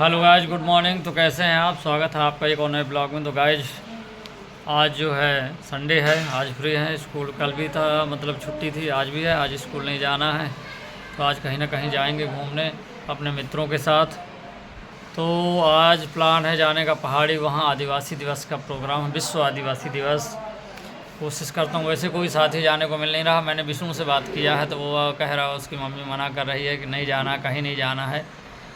Hello guys, good morning. तो कैसे हैं आप? स्वागत है आपका एक और नए ब्लॉग में। तो गाइज आज जो है संडे है, आज फ्री है। स्कूल कल भी था, मतलब छुट्टी थी, आज भी है। आज स्कूल नहीं जाना है, तो आज कहीं ना कहीं जाएंगे घूमने अपने मित्रों के साथ। तो आज प्लान है जाने का पहाड़ी, वहाँ आदिवासी दिवस का प्रोग्राम है, विश्व आदिवासी दिवस। कोशिश करता हूँ, वैसे कोई साथी जाने को मिल नहीं रहा। मैंने विष्णु से बात किया है तो वो कह रहा है उसकी मम्मी मना कर रही है कि नहीं जाना, कहीं नहीं जाना है।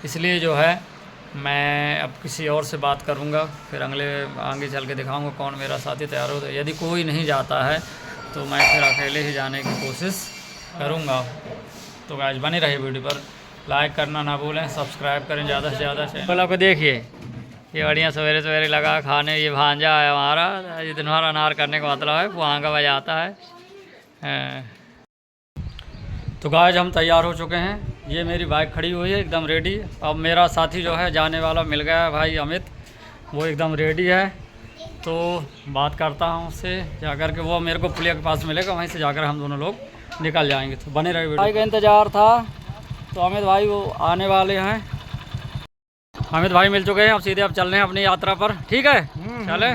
इसलिए जो है मैं अब किसी और से बात करूंगा, फिर आगे चल के दिखाऊंगा कौन मेरा साथी तैयार हो। तो यदि कोई नहीं जाता है तो मैं फिर अकेले ही जाने की कोशिश करूंगा। तो गाइस बने रहिए वीडियो पर, लाइक करना ना भूलें, सब्सक्राइब करें ज़्यादा से ज़्यादा। चैनल को देखिए, ये बढ़िया सवेरे सवेरे लगा खाने। ये भांजा है हमारा, ये दिन भर अनार करने का मतलब है, पुआंगा बजाता है। तो गाइस हम तैयार हो चुके हैं, ये मेरी बाइक खड़ी हुई है एकदम रेडी। अब मेरा साथी जो है जाने वाला मिल गया है, भाई अमित, वो एकदम रेडी है। तो बात करता हूँ उससे जाकर के, वो मेरे को पुलिया के पास मिलेगा, वहीं से जाकर हम दोनों लोग निकल जाएंगे। तो बने रहे। भाई का इंतज़ार था, तो अमित भाई वो आने वाले हैं। अमित भाई मिल चुके हैं, अब सीधे अब चल रहे हैं अपनी यात्रा पर। ठीक है, चले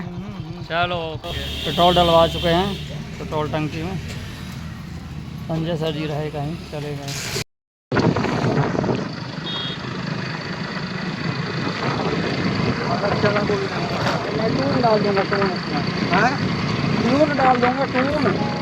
चलो। पेट्रोल डलवा चुके हैं पेट्रोल टंकी में। संजय सर जी रहे कहीं चले गए। टून डाल दूँगा, टून डाल दूँगा, टून।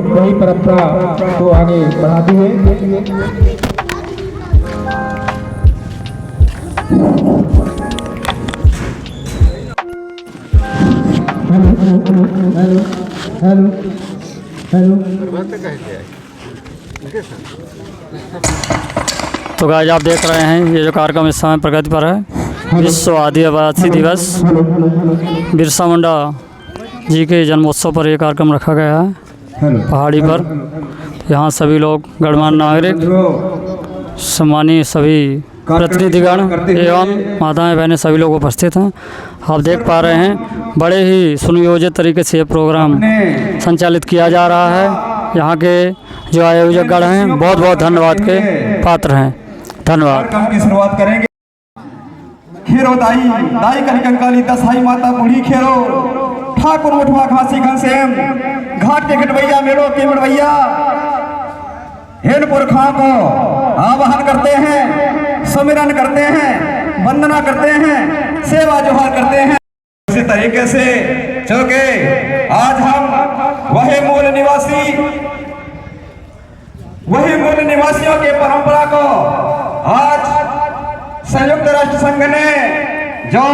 वही परंपरा को आगे बढ़ाते हुए हेलो तो गाइस आप देख रहे हैं ये जो कार्यक्रम इस समय प्रगति पर है, विश्व आदिवासी दिवस। बिरसा मुंडा जी के जन्मोत्सव पर यह कार्यक्रम रखा गया है पहाड़ी पर। यहाँ सभी लोग गणमान्य नागरिक, सम्मानीय सभी प्रतिनिधिगण एवं माताएं बहनें सभी लोग उपस्थित हैं। आप देख पा रहे हैं बड़े ही सुनियोजित तरीके से ये प्रोग्राम संचालित किया जा रहा है। यहाँ के जो आयोजकगण हैं बहुत बहुत धन्यवाद के पात्र हैं। धन्यवाद। की शुरुआत करेंगे। खेरो दाई दाई कली कंकाली दसाई माता बूढ़ी खेरो ठाकुर उठवा घासी घनश्याम घाट के घटवैया मेड़ो के मड़वैया हेन पुरखा को आवाहन करते हैं, सुमिरन करते हैं, वंदना करते हैं, सेवा जोहार करते हैं। इसी तरीके से चूंकि आज हम वही मूल निवासियों के परंपरा को आज संयुक्त राष्ट्र संघ ने जो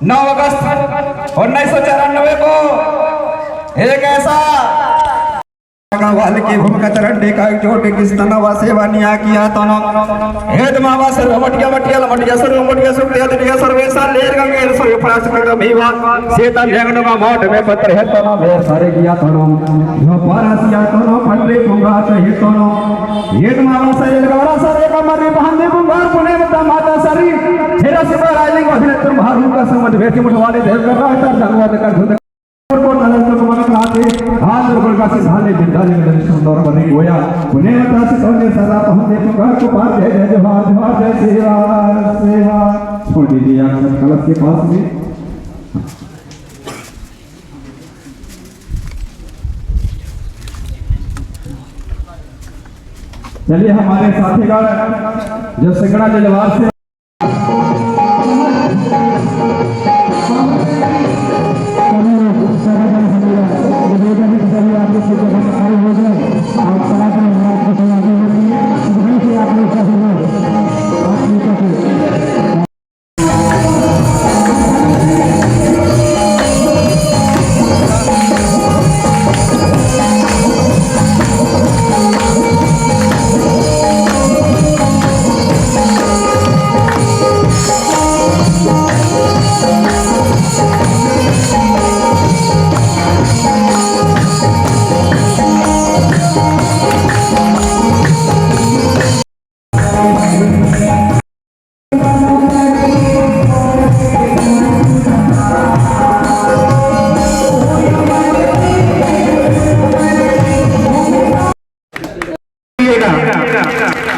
9 अगस्त 1994 को एक ऐसा वाल की भूमिका चरण देखा चोट किस तनवा सेवा निया किया तन हेद मावा सर्व मटिया मटिया मटिया सर्व मटिया सुखया दिया सर्वेसा लेर गंगे सर्व फरास का भीवा सेता लेंगनो का मोट में पत्र है तन में सारे किया तन जो पारासिया तन फटले कुंगा सही तन हेद मावा सरे गवरा सरे का मरे बहने कुंगार पुने मता माता सरी हेरा सिवा राइलिंग वहने तुम भारू का समझ भेटी मुठवाले देव कर रहा है धन्यवाद कर धुन को नलंदो को मन खाते हाथ और गोलका से धाले जिंदाले में सुंदर बने गोया पुणे मता से तोने सदा पहुंचे पुकार को पार जय जय जवाहर जय सेवा छोड़ दीजिए आप कलश के पास में चलिए हमारे साथीगण जो सिंगड़ा जलवार से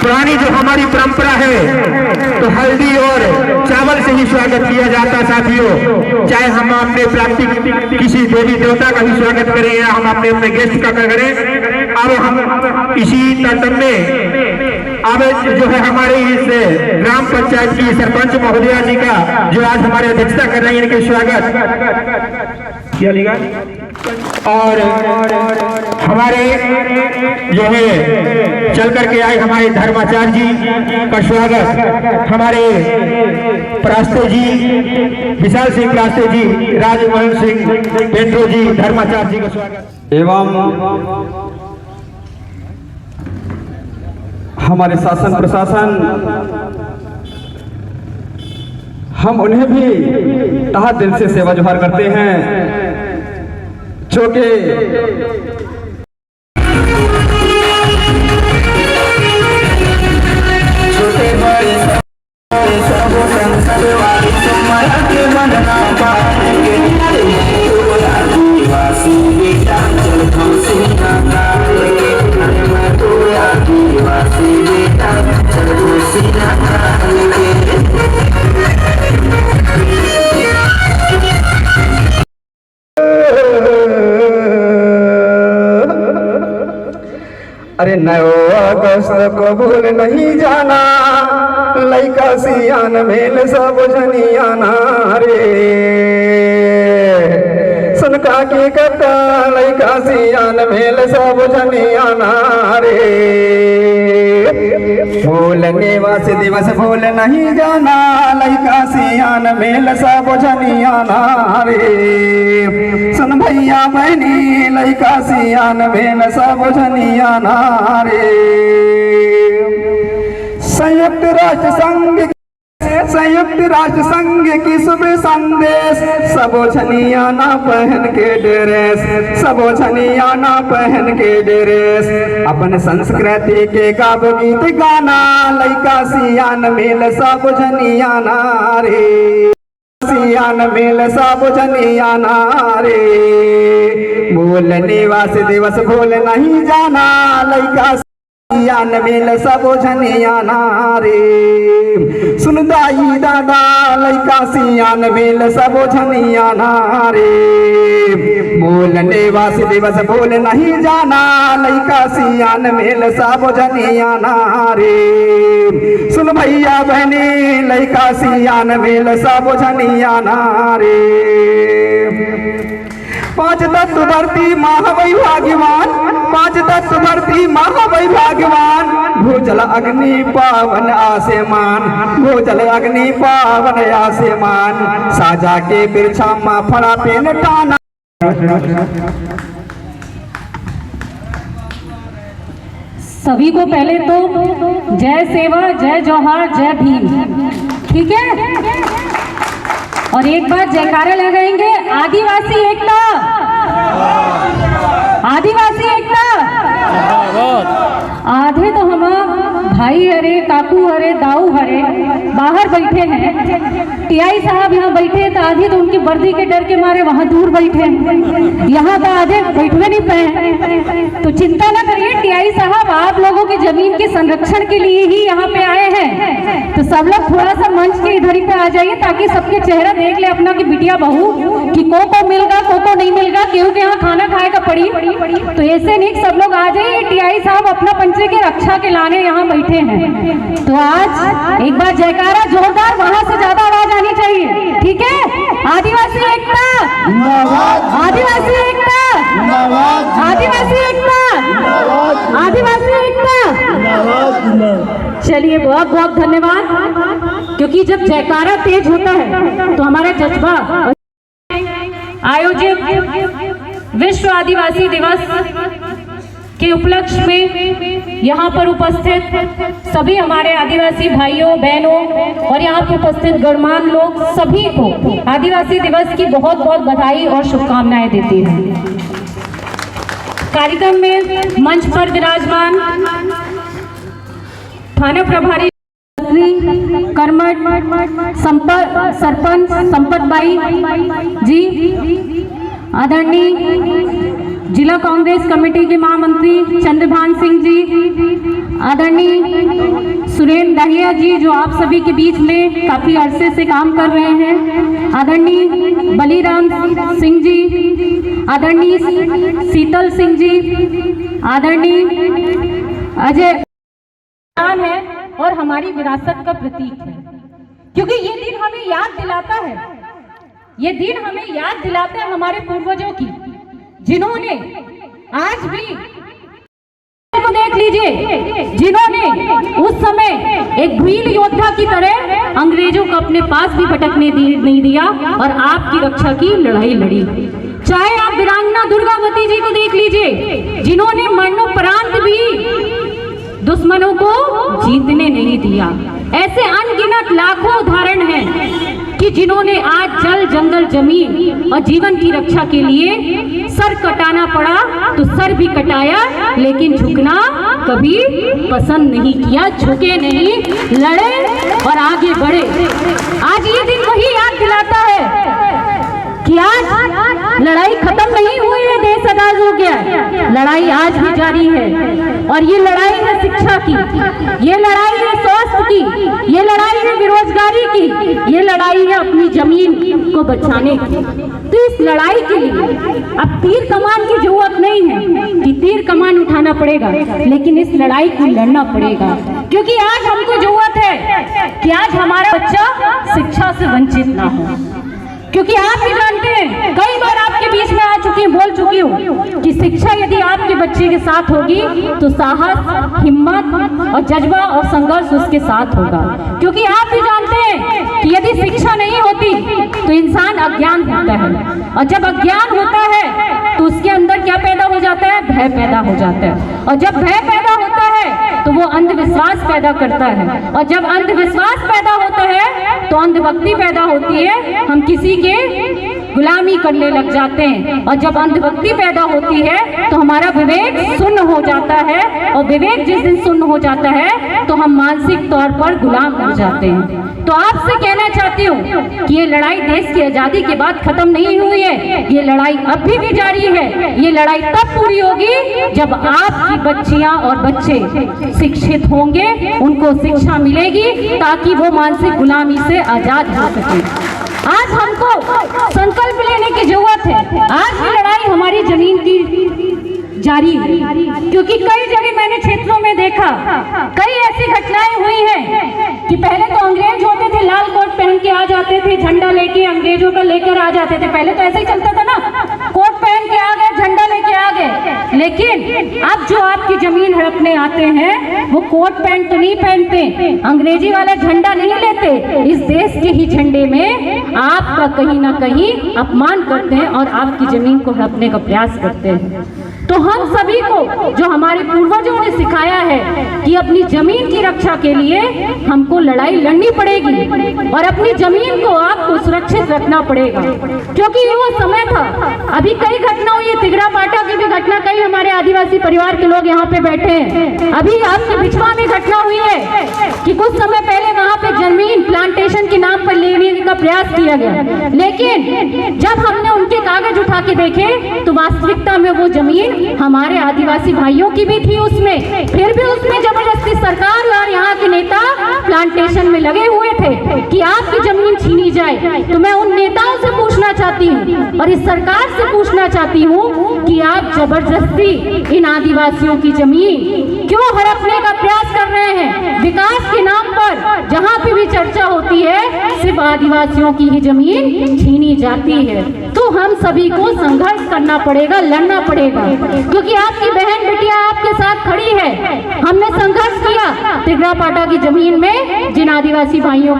पुरानी जो हमारी परंपरा है तो हल्दी और चावल से ही स्वागत किया जाता है साथियों। चाहे हम अपने प्राकृतिक किसी देवी देवता का भी स्वागत करें या हम अपने गेस्ट का करें। अब हम इसी तंत्र में अब जो है हमारे इस ग्राम पंचायत की सरपंच महोदया जी का जो आज हमारे अध्यक्षता कर रहे हैं, इनके स्वागत किया जाएगा। और हमारे जो है चल करके आए हमारे धर्माचार्य जी का स्वागत, हमारे प्रास्ते जी विशाल सिंह प्रास्ते जी, राजमोहन सिंह पेंट्रो जी धर्माचार्य जी का स्वागत एवं हमारे शासन प्रशासन, हम उन्हें भी तहे दिल से सेवा जोहार करते हैं जो कि छोटे बड़े सब संसद वाली तुम्हारा के बनना पाएंगे आदिवासी बेटा चल खुशी ना मैं तो आदिवासी बेटा चल खुशी ना अरे 9 अगस्त को भूल नहीं जाना, लइका सियान मेल सब जनियाना रे सनका की कटा लइका सियान मेल सब जनियाना रे। भूलने वासे दिवस भूल नहीं जाना, लइका सियान मेल सब जनियाना रे। सुन भैया बहनी लइका सियान मेल सब जनियाना रे। संयुक्त राष्ट्र संघ की शुभ संदेश, सबो छनियाना पहन के ड्रेस, सबो छनियाना पहन के ड्रेस, अपन संस्कृति के गाव गीत गाना, लइका सियान मेल सब छनियाना रे। सियान मेल सब छनियाना रे। भूलने वासे दिवस भूल नहीं जाना, लइका सियान मेल सब जनियाना रे। सुन दाई दादा लइका सियान मेल सब जनियाना रे। भूलने वासे दिवस भूल नहीं जाना, लइका सियान मेल सब जनियाना रे। सुन भैया बहनी लइका सियान मेल सब जनियाना रे। 5 तत्व भरती महावैभाग्यवान, 5 तत्व भरती महावैभाग्यवान, भूजल अग्नि पावन आसमान, भूजल अग्नि पावन आसमान, साजा के बिरछा मा फड़ा पेन टाना। सभी को पहले तो जय सेवा, जय जोहार, जय भीम, ठीक है। और एक बार जयकारे लगाएंगे, आदिवासी एकता, आदिवासी एकता। आधे तो हम भाई हरे, काकू हरे, दाऊ हरे बाहर बैठे हैं। टीआई साहब यहाँ बैठे तो आधे तो उनकी वर्दी के डर के मारे वहाँ दूर बैठे हैं, यहाँ तो आधे बैठवे नहीं पाए। तो चिंता ना करिए टीआई साहब, आप लोगों की जमीन के संरक्षण के लिए ही यहाँ पे आए हैं। तो सब लोग थोड़ा सा मंच के इधर ही पे आ जाइए ताकि सबके चेहरा देख ले अपना की बिटिया बहू कि को मिलगा को नहीं मिलगा, क्योंकि यहाँ खाना खाएगा पड़ी। तो ऐसे नहीं, सब लोग आ जाइए, टीआई साहब अपना पंचे के रक्षा के लाने यहाँ बैठे हैं। तो आज एक बार जयकारा जोरदार, वहां से ज्यादा आवाज आनी चाहिए, ठीक है? आदिवासी एकता, आदिवासी एकता, आदिवासी एकता, आदिवासी एकता। चलिए बहुत बहुत धन्यवाद, क्योंकि जब जयकारा तेज होता है तो हमारा जज्बा। आयोजित विश्व आदिवासी दिवस के उपलक्ष्य में यहाँ पर उपस्थित सभी हमारे आदिवासी भाइयों बहनों और यहाँ पर उपस्थित गणमान्य लोग सभी को आदिवासी दिवस की बहुत बहुत बधाई और शुभकामनाएं देती हैं। कार्यक्रम में मंच पर विराजमान थाना प्रभारी कर्मठ सरपंच संपत बाई जी, आदरणीय जिला कांग्रेस कमेटी के महामंत्री चंद्रभान सिंह जी, आदरणीय सुरेंद्र दाहिया जी जो आप सभी के बीच में काफी अरसे से काम कर रहे हैं, आदरणीय बलीराम सिंह जी, आदरणीय शीतल सिंह जी, आदरणीय अजय है और हमारी विरासत का प्रतीक है। क्योंकि ये दिन हमें याद दिलाता है, ये दिन हमें याद दिलाता है हमारे पूर्वजों की, जिन्होंने आज भी देख लीजिए, जिन्होंने उस समय एक भील योद्धा की तरह अंग्रेजों को अपने पास भी भटकने नहीं दिया और आपकी रक्षा की लड़ाई लड़ी। चाहे आप वीरांगना दुर्गावती जी को देख लीजिए, जिन्होंने मरणोपरांत भी दुश्मनों को जीतने नहीं दिया। ऐसे अनगिनत लाखों उदाहरण हैं कि जिन्होंने आज जल जंगल जमीन और जीवन की रक्षा के लिए सर कटाना पड़ा तो सर भी कटाया, लेकिन झुकना कभी पसंद नहीं किया, झुके नहीं, लड़े और आगे बढ़े। आज ये दिन वही याद दिलाता है कि आज लड़ाई खत्म नहीं हुई है, देश आजाद हो गया, लड़ाई आज भी जारी है। और ये लड़ाई है शिक्षा की, ये लड़ाई है स्वास्थ्य की, ये लड़ाई है बेरोजगारी की, ये लड़ाई है अपनी जमीन को बचाने की। तो इस लड़ाई के लिए अब तीर कमान की जरूरत नहीं है कि तीर कमान उठाना पड़ेगा, लेकिन इस लड़ाई को लड़ना पड़ेगा। क्योंकि आज हमको जरूरत है कि आज हमारा बच्चा शिक्षा से वंचित ना हो। क्योंकि आप भी जानते हैं, कई बार आपके बीच में आ चुकी हूँ, बोल चुकी हूँ कि शिक्षा यदि आपके बच्चे के साथ होगी तो साहस, हिम्मत और जज्बा और संघर्ष उसके साथ होगा। क्योंकि आप भी जानते हैं कि यदि शिक्षा नहीं होती तो इंसान अज्ञान होता है, और जब अज्ञान होता है तो उसके अंदर क्या पैदा हो जाता है? भय पैदा हो जाता है, और जब भय पैदा होता है तो वो अंधविश्वास पैदा करता है, और जब अंधविश्वास पैदा होता है तो अंधभक्ति पैदा होती है, हम किसी के गुलामी करने लग जाते हैं। और जब अंधभक्ति पैदा होती है तो हमारा विवेक शून्य हो जाता है, और विवेक जिस दिन शून्य हो जाता है तो हम मानसिक तौर पर गुलाम हो जाते हैं। तो आपसे कहना चाहती हूँ कि ये लड़ाई देश की आजादी के बाद खत्म नहीं हुई है, ये लड़ाई अभी भी जारी है। ये लड़ाई तब पूरी होगी जब आपकी बच्चियां और बच्चे शिक्षित होंगे, उनको शिक्षा मिलेगी ताकि वो मानसिक गुलामी से आजाद हो सके। आज हमको संकल्प लेने की जरूरत है। आज की लड़ाई हमारी जमीन की जारी है, क्योंकि कई जगह मैंने क्षेत्रों में देखा, कई ऐसी घटनाएं हुई हैं कि पहले तो अंग्रेज होते थे, लाल कोट पहन के आ जाते थे, झंडा लेके अंग्रेजों का लेकर आ जाते थे। पहले तो ऐसे ही चलता था ना, कोट पहन के आ गए, झंडा लेके आ गए। लेकिन अब जो आपकी जमीन हड़पने आते हैं वो कोट पैंट तो नहीं पहनते, अंग्रेजी वाला झंडा नहीं लेते, इस देश के ही झंडे में आपका कहीं ना कहीं अपमान करते हैं और आपकी जमीन को हड़पने का प्रयास करते हैं। तो हम सभी को जो हमारे पूर्वजों ने सिखाया है कि अपनी जमीन की रक्षा के लिए हमको लड़ाई लड़नी पड़ेगी और अपनी जमीन को आपको सुरक्षित रखना पड़ेगा। क्योंकि वो समय था, अभी कई घटना हुई है, तिगरा पाटा की भी घटना, कई हमारे आदिवासी परिवार के लोग यहाँ पे बैठे हैं, अभी आपके बिछवा में घटना हुई है, प्रयास किया गया, लेकिन जब हमने उनके कागज उठा के देखे तो वास्तविकता में वो जमीन हमारे आदिवासी भाइयों की भी थी उसमें, फिर भी उसमें जबरदस्ती सरकार और यहाँ के नेता प्लांटेशन में लगे हुए थे कि आपकी जमीन छीनी जाए। तो मैं उन नेताओं से पूछना चाहती हूँ और इस सरकार से पूछना चाहती हूँ कि आप जबरदस्ती इन आदिवासियों की जमीन क्यों हड़पने का प्रयास कर रहे हैं? विकास के नाम पर जहाँ पे भी चर्चा होती है सिर्फ आदिवासियों की ही जमीन छीनी जाती है। तो हम सभी को संघर्ष करना पड़ेगा, लड़ना पड़ेगा, क्योंकि आपकी बहन बिटिया आपके साथ खड़ी है। हमने संघर्ष किया तिगरा पाटा की जमीन में, जिन आदिवासी भाइयों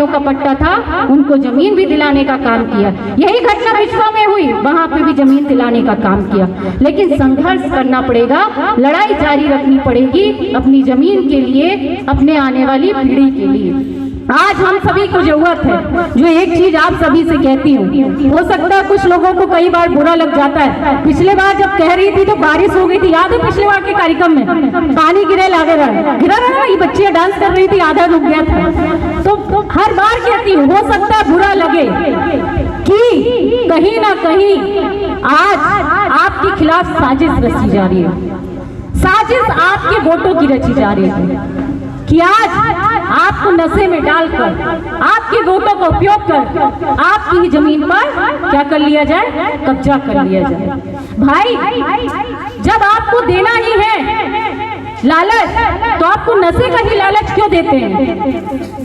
का पट्टा था उनको जमीन भी दिलाने का काम किया। यही घटना विश्वा में हुई, वहां पे भी जमीन दिलाने का काम किया। लेकिन संघर्ष करना पड़ेगा, लड़ाई जारी रखनी पड़ेगी अपनी जमीन के लिए, अपने आने वाली पीढ़ी के लिए। आज हम सभी को जरूरत है, जो एक चीज आप सभी से कहती हूँ, हो सकता है कुछ लोगों को कई बार बुरा लग जाता है। पिछले बार जब कह रही थी तो बारिश हो गई थी, याद है पिछले बार के कार्यक्रम में पानी गिरा रहा, ये बच्चियां डांस कर रही थी, आधा रुक गया था। तो हर बार कहती हूँ, हो सकता है बुरा लगे कि कहीं ना कहीं आज आपके खिलाफ साजिश रची जा रही है, साजिश आपके वोटों की रची जा रही है कि आज आपको नशे में डालकर आपके वोटों का उपयोग कर आपकी ही जमीन पर क्या कर लिया जाए, कब्जा कर लिया जाए। भाई जब आपको देना ही है लालच, तो आपको नशे का ही लालच क्यों देते हैं?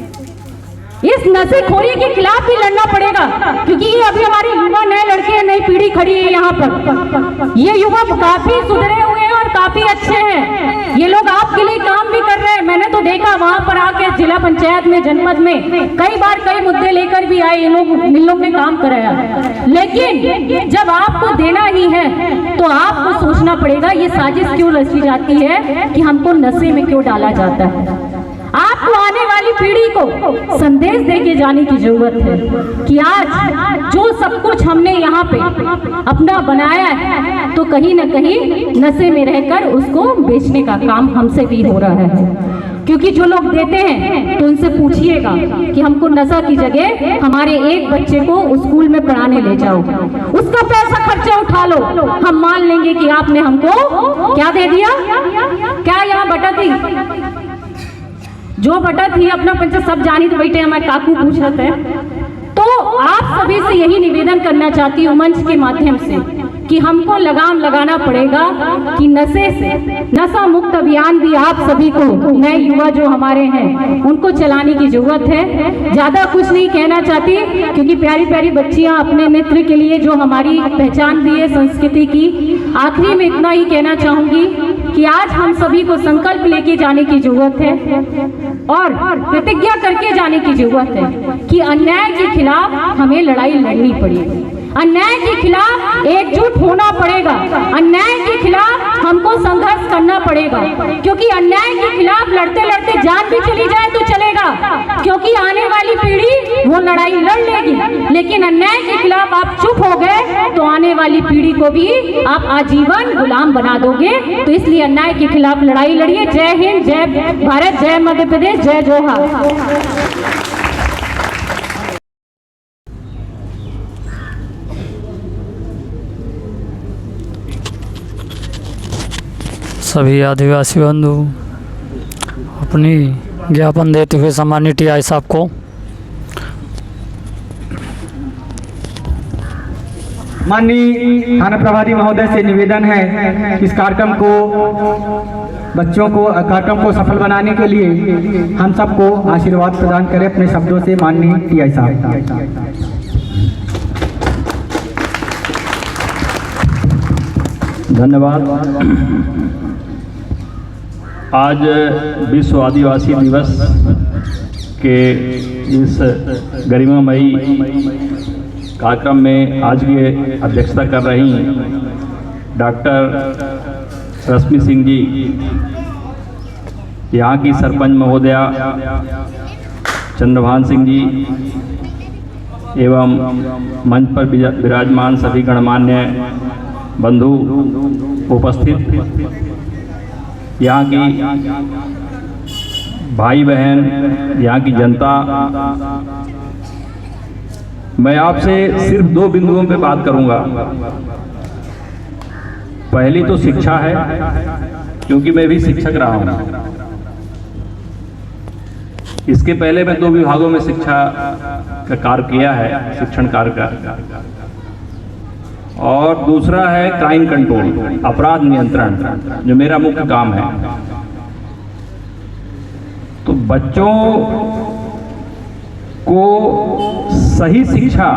इस नशेखोरी के खिलाफ भी लड़ना पड़ेगा, क्योंकि ये अभी हमारे युवा नए लड़के नई पीढ़ी खड़ी है यहाँ पर। ये युवा काफी सुधरे हुए हैं और काफी अच्छे हैं, ये लोग आपके लिए काम भी कर रहे हैं। मैंने तो देखा वहां पर आके जिला पंचायत में, जनपद में कई बार कई मुद्दे लेकर भी आए, इन लोग ने काम कराया। लेकिन जब आपको देना ही है तो आपको सोचना पड़ेगा ये साजिश क्यों रची जाती है, कि हमको नशे में क्यों डाला जाता है। आपको आने वाली पीढ़ी को संदेश देके जाने की जरूरत है कि आज जो सब कुछ हमने यहाँ पे अपना बनाया है, तो कहीं ना कहीं नशे में रहकर उसको बेचने का काम हमसे भी हो रहा है। क्योंकि जो लोग देते हैं तो उनसे पूछिएगा कि हमको नशा की जगह हमारे एक बच्चे को स्कूल में पढ़ाने ले जाओ, उसका पैसा खर्चा उठा लो, हम मान लेंगे कि आपने हमको क्या दे दिया। क्या यहाँ बटा थी, जो बटा थी अपना पंचायत सब जानी, तो बैठे हमारे काकू पूछ रहे थे। तो आप सभी से यही निवेदन करना चाहती हूँ मंच के माध्यम से कि हमको लगाम लगाना पड़ेगा कि नशे से, नशा मुक्त अभियान भी आप सभी को, नए युवा जो हमारे हैं उनको चलाने की जरूरत है। ज्यादा कुछ नहीं कहना चाहती, क्योंकि प्यारी प्यारी बच्चियां अपने नृत्य के लिए जो हमारी पहचान भी है संस्कृति की, आखिरी में इतना ही कहना चाहूंगी कि आज हम सभी को संकल्प लेके जाने की जरूरत है और प्रतिज्ञा करके जाने की जरूरत है कि अन्याय के खिलाफ हमें लड़ाई लड़नी पड़ेगी, अन्याय के खिलाफ एकजुट होना पड़ेगा, अन्याय के खिलाफ हमको संघर्ष करना पड़ेगा। क्योंकि अन्याय के खिलाफ लड़ते लड़ते जान भी चली जाए तो चलेगा, क्योंकि आने वाली पीढ़ी वो लड़ाई लड़ लेगी। लेकिन अन्याय के खिलाफ आप चुप हो गए तो आने वाली पीढ़ी को भी आप आजीवन गुलाम बना दोगे। तो इसलिए अन्याय के खिलाफ लड़ाई लड़िए। जय हिंद, जय भारत, जय मध्य प्रदेश, जय जोहार। सभी आदिवासी बंधु अपनी ज्ञापन देते हुए सम्मानित टीआई साहब को माननीय थाना प्रभारी महोदय से निवेदन है इस कार्यक्रम को, बच्चों को कार्यक्रम को सफल बनाने के लिए हम सबको आशीर्वाद प्रदान करें अपने शब्दों से। माननीय टीआई साहब। धन्यवाद। आज विश्व आदिवासी दिवस के इस गरिमामयी कार्यक्रम में आज की अध्यक्षता कर रही डॉक्टर रश्मि सिंह जी, यहाँ की सरपंच महोदया चंद्रभान सिंह जी एवं मंच पर विराजमान सभी गणमान्य बंधु उपस्थित, यहाँ की भाई बहन, यहाँ की जनता मैं आपसे सिर्फ 2 बिंदुओं पे बात करूंगा। पहली तो शिक्षा है, क्योंकि मैं भी शिक्षक रहा हूं। इसके पहले मैं 2 विभागों में शिक्षा का कार्य किया है, शिक्षण कार्य का। और दूसरा है क्राइम कंट्रोल, अपराध नियंत्रण, जो मेरा मुख्य काम है। तो बच्चों को सही शिक्षा,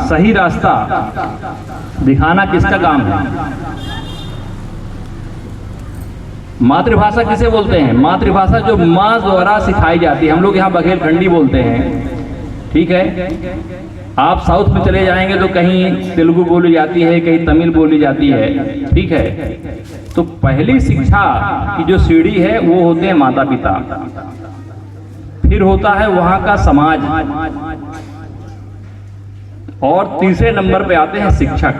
सही रास्ता दिखाना किसका काम है? मातृभाषा किसे बोलते हैं? मातृभाषा जो माँ द्वारा सिखाई जाती है। हम लोग यहाँ बघेलखंडी बोलते हैं, ठीक है। आप साउथ में चले जाएंगे तो कहीं तेलुगु बोली जाती है, कहीं तमिल बोली जाती है, ठीक है। तो पहली शिक्षा की जो सीढ़ी है वो होते हैं माता पिता, फिर होता है वहां का समाज, और तीसरे नंबर पे आते हैं शिक्षक।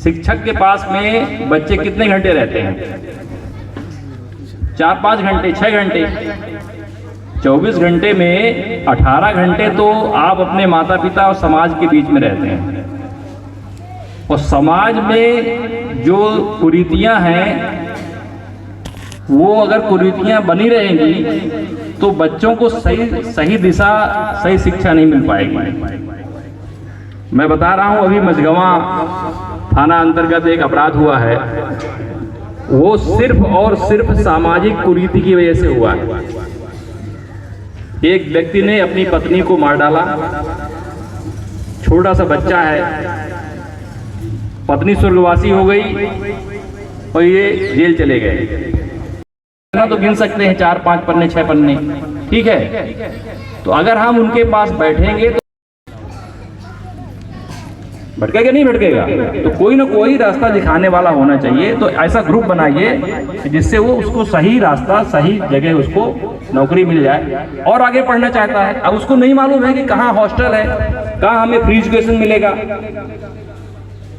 शिक्षक के पास में बच्चे कितने घंटे रहते हैं? 4-5 घंटे, 6 घंटे। 24 घंटे में 18 घंटे तो आप अपने माता पिता और समाज के बीच में रहते हैं। और समाज में जो कुरीतियां हैं, वो अगर कुरीतियां बनी रहेंगी तो बच्चों को सही दिशा, सही शिक्षा नहीं मिल पाएगी। मैं बता रहा हूं, अभी मझगवां थाना अंतर्गत एक अपराध हुआ है, वो सिर्फ और सिर्फ सामाजिक कुरीति की वजह से हुआ है। एक व्यक्ति ने अपनी पत्नी को मार डाला, छोटा सा बच्चा है, पत्नी स्वर्गवासी हो गई और ये जेल चले गए। तो गिन सकते हैं 4-5 पन्ने, 6 पन्ने, ठीक है। तो अगर हम उनके पास बैठेंगे तो भटकेगा नहीं भटकेगा, तो कोई ना कोई रास्ता दिखाने वाला होना चाहिए। तो ऐसा ग्रुप बनाइए जिससे वो उसको सही रास्ता, सही जगह उसको नौकरी मिल जाए और आगे पढ़ना चाहता है। अब उसको नहीं मालूम है कि कहाँ हॉस्टल है, कहाँ हमें फ्री एजुकेशन मिलेगा,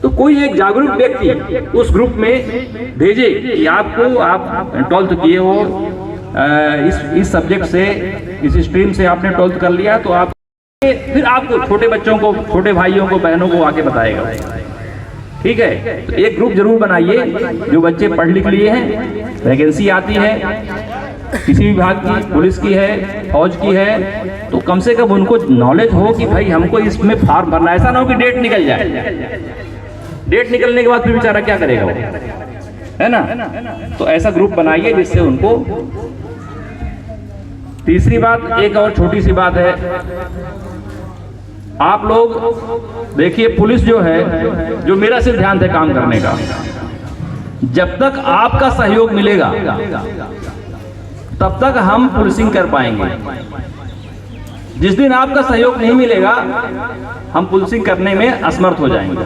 तो कोई एक जागरूक व्यक्ति उस ग्रुप में भेजे कि आप 12th किए हो, इस सब्जेक्ट से, इस स्ट्रीम से आपने 12th कर लिया, तो आप फिर आपको छोटे बच्चों को, छोटे भाइयों को, बहनों को आके बताएगा, ठीक है। तो एक ग्रुप जरूर बनाइए, जो बच्चे पढ़ लिख लिए हैं, वैकेंसी आती है किसी विभाग की, पुलिस की है, फौज की है, तो कम से कम उनको नॉलेज हो कि भाई हमको इसमें फॉर्म भरना। ऐसा ना हो कि डेट निकल जाए, डेट निकलने के बाद फिर बेचारा क्या करेगा, है ना। तो ऐसा ग्रुप बनाइए जिससे उनको। तीसरी बात, एक और छोटी सी बात है, आप लोग देखिए, पुलिस जो है, जो मेरा सिर्फ ध्यान है काम करने का, जब तक आपका सहयोग मिलेगा तब तक हम पुलिसिंग कर पाएंगे। जिस दिन आपका सहयोग नहीं मिलेगा, हम पुलिसिंग करने में असमर्थ हो जाएंगे,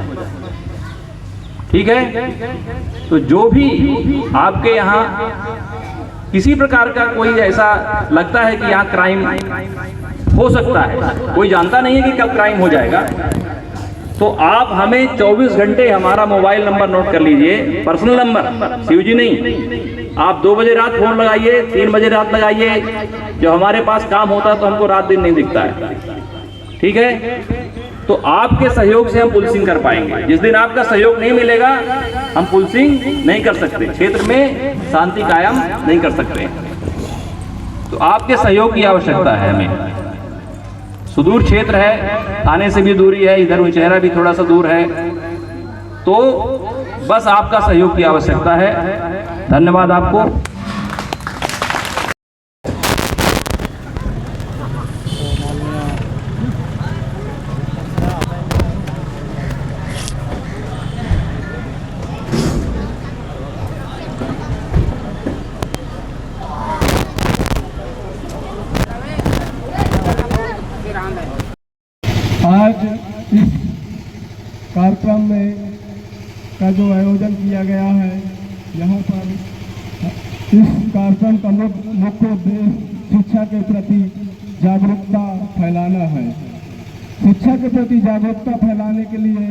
ठीक है। तो जो भी आपके यहाँ किसी प्रकार का कोई ऐसा लगता है कि यहाँ क्राइम हो सकता है, कोई जानता नहीं है कि कब क्राइम हो जाएगा, तो आप हमें 24 घंटे हमारा मोबाइल नंबर नोट कर लीजिए, पर्सनल नंबर, शिवजी नहीं। आप 2 बजे रात फोन लगाइए, 3 बजे रात लगाइए, जो हमारे पास काम होता है तो हमको रात दिन नहीं दिखता है, ठीक है। तो आपके सहयोग से हम पुलिसिंग कर पाएंगे। जिस दिन आपका सहयोग नहीं मिलेगा, हम पुलिसिंग नहीं कर सकते, क्षेत्र में शांति कायम नहीं कर सकते। तो आपके सहयोग की आवश्यकता है हमें। सुदूर क्षेत्र है, थाने से भी दूरी है, इधर उचेहरा भी थोड़ा सा दूर है, तो बस आपका सहयोग की आवश्यकता है। धन्यवाद आपको। आज इस कार्यक्रम में का जो आयोजन किया गया है, यहाँ पर इस कार्यक्रम का मुख्य उद्देश्य शिक्षा के प्रति जागरूकता फैलाना है। शिक्षा के प्रति जागरूकता फैलाने के लिए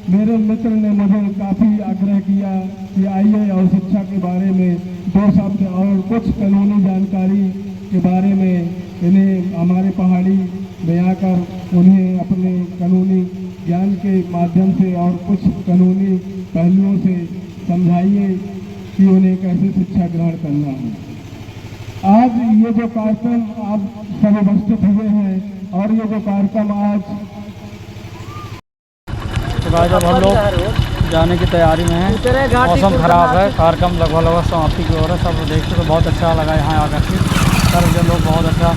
मेरे मित्र ने मुझे काफ़ी आग्रह किया कि आइए और शिक्षा के बारे में 2 शब्द और कुछ कानूनी जानकारी के बारे में इन्हें हमारे पहाड़ी में आकर उन्हें अपने कानूनी ज्ञान के माध्यम से और कुछ कानूनी पहलुओं से समझाइए कि उन्हें कैसे शिक्षा ग्रहण करना है। आज ये जो कार्यक्रम आप सब उपस्थित हुए हैं और ये जो कार्यक्रम आज तो भाई जब हम लोग जाने की तैयारी में हैं, मौसम ख़राब है, कार्यक्रम लगभग समाप्ति की ओर है। सब देखते तो बहुत अच्छा लगा यहाँ आकर के। सर जो लोग बहुत अच्छा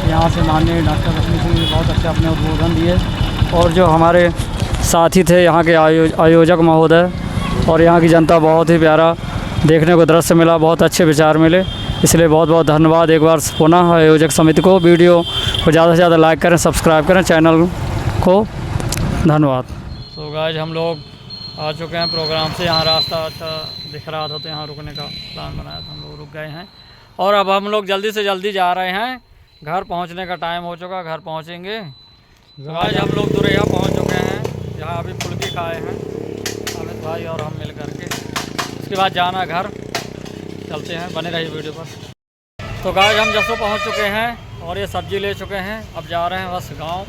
यहाँ से माननीय डॉक्टर रश्मि सिंह जी बहुत अच्छे अपने उद्बोधन दिए, और जो हमारे साथी थे यहाँ के आयोजक महोदय और यहाँ की जनता बहुत ही प्यारा देखने को दृश्य मिला, बहुत अच्छे विचार मिले। इसलिए बहुत बहुत धन्यवाद एक बार पुनः आयोजक समिति को। वीडियो को ज़्यादा से ज़्यादा लाइक करें, सब्सक्राइब करें चैनल को। धन्यवाद। तो गाइस हम लोग आ चुके हैं प्रोग्राम से। यहाँ रास्ता अच्छा दिख रहा था तो यहाँ रुकने का प्लान बनाया था, हम लोग रुक गए हैं। और अब हम लोग जल्दी से जल्दी जा रहे हैं, घर पहुँचने का टाइम हो चुका, घर पहुँचेंगे। तो आज हम लोग दुरैया पहुँच चुके हैं, जहाँ अभी फुल्की खाए हैं अमित भाई और हम मिल करके। उसके बाद जाना घर, चलते हैं, बने रहिए वीडियो पर। तो गाइस हम जसों पहुंच चुके हैं और ये सब्जी ले चुके हैं। अब जा रहे हैं बस गांव,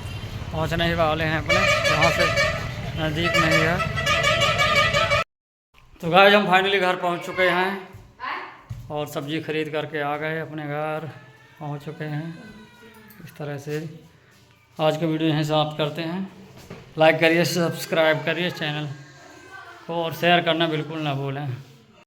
पहुंचने ही वाले हैं अपने, यहाँ से नज़दीक में ही है। तो गाइस हम फाइनली घर पहुंच चुके हैं और सब्जी खरीद करके आ गए, अपने घर पहुंच चुके हैं। इस तरह से आज का वीडियो यहीं समाप्त करते हैं। लाइक करिए, सब्सक्राइब करिए चैनल को और शेयर करना बिल्कुल ना भूलें।